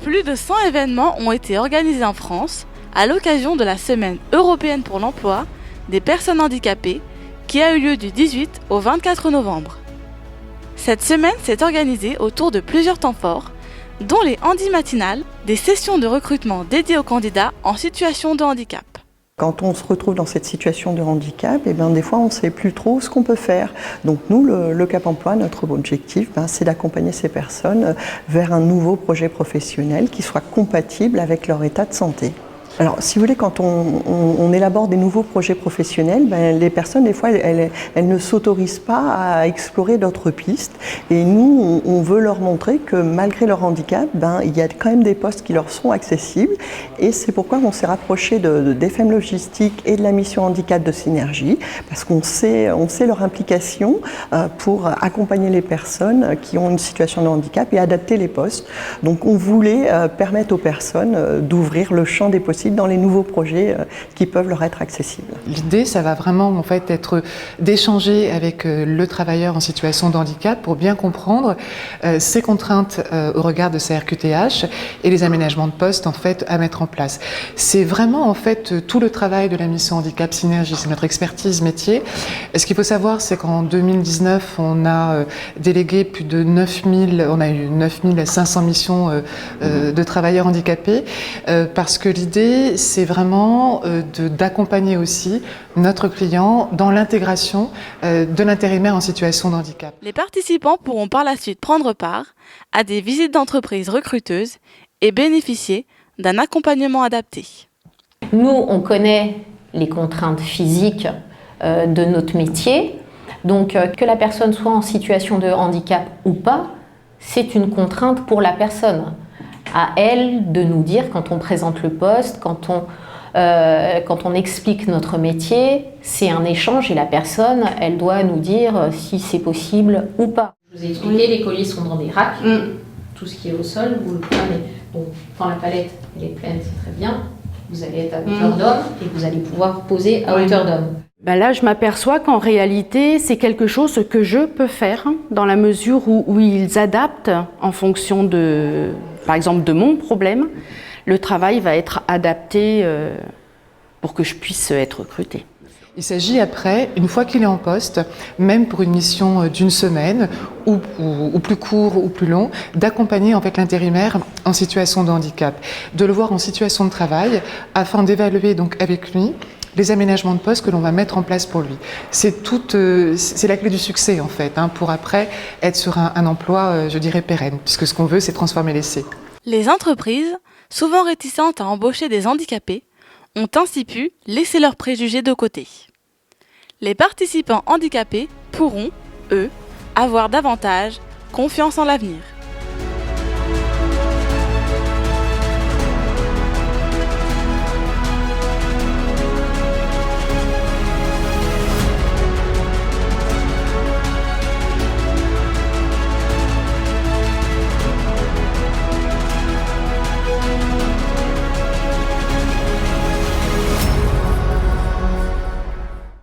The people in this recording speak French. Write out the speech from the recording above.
Plus de 100 événements ont été organisés en France à l'occasion de la Semaine européenne pour l'emploi des personnes handicapées qui a eu lieu du 18 au 24 novembre. Cette semaine s'est organisée autour de plusieurs temps forts, dont les handimatinales, des sessions de recrutement dédiées aux candidats en situation de handicap. Quand on se retrouve dans cette situation de handicap, des fois on ne sait plus trop ce qu'on peut faire. Donc nous, le Cap Emploi, notre objectif, c'est d'accompagner ces personnes vers un nouveau projet professionnel qui soit compatible avec leur état de santé. Alors, si vous voulez, quand on élabore des nouveaux projets professionnels, les personnes, des fois, elles ne s'autorisent pas à explorer d'autres pistes. Et nous, on veut leur montrer que malgré leur handicap, il y a quand même des postes qui leur sont accessibles. Et c'est pourquoi on s'est rapproché d'FM Logistique et de la mission handicap de Synergie, parce qu'on sait leur implication pour accompagner les personnes qui ont une situation de handicap et adapter les postes. Donc, on voulait permettre aux personnes d'ouvrir le champ des possibles dans les nouveaux projets qui peuvent leur être accessibles. L'idée, ça va vraiment en fait être d'échanger avec le travailleur en situation de handicap pour bien comprendre ses contraintes au regard de sa RQTH et les aménagements de poste en fait à mettre en place. C'est vraiment en fait tout le travail de la mission handicap Synergie, c'est notre expertise métier. Ce qu'il faut savoir, c'est qu'en 2019, on a délégué plus de on a eu 9500 missions de travailleurs handicapés parce que l'idée, c'est vraiment d'accompagner aussi notre client dans l'intégration de l'intérimaire en situation de handicap. Les participants pourront par la suite prendre part à des visites d'entreprises recruteuses et bénéficier d'un accompagnement adapté. Nous, on connaît les contraintes physiques de notre métier, donc que la personne soit en situation de handicap ou pas, c'est une contrainte pour la personne. À elle de nous dire quand on présente le poste, quand on explique notre métier, c'est un échange et la personne, elle doit nous dire si c'est possible ou pas. Je vous ai expliqué, les colis sont dans des racks, tout ce qui est au sol, vous le prenez. Bon, quand la palette elle est pleine, c'est très bien, vous allez être à hauteur d'homme et vous allez pouvoir poser à hauteur d'homme. Là, je m'aperçois qu'en réalité, c'est quelque chose que je peux faire dans la mesure où ils adaptent en fonction par exemple, de mon problème. Le travail va être adapté pour que je puisse être recrutée. Il s'agit après, une fois qu'il est en poste, même pour une mission d'une semaine ou plus court ou plus long, d'accompagner en fait l'intérimaire en situation de handicap, de le voir en situation de travail afin d'évaluer donc avec lui les aménagements de poste que l'on va mettre en place pour lui. C'est la clé du succès en fait, pour après être sur un emploi, je dirais, pérenne, puisque ce qu'on veut, c'est transformer l'essai. Les entreprises, souvent réticentes à embaucher des handicapés, ont ainsi pu laisser leurs préjugés de côté. Les participants handicapés pourront, eux, avoir davantage confiance en l'avenir.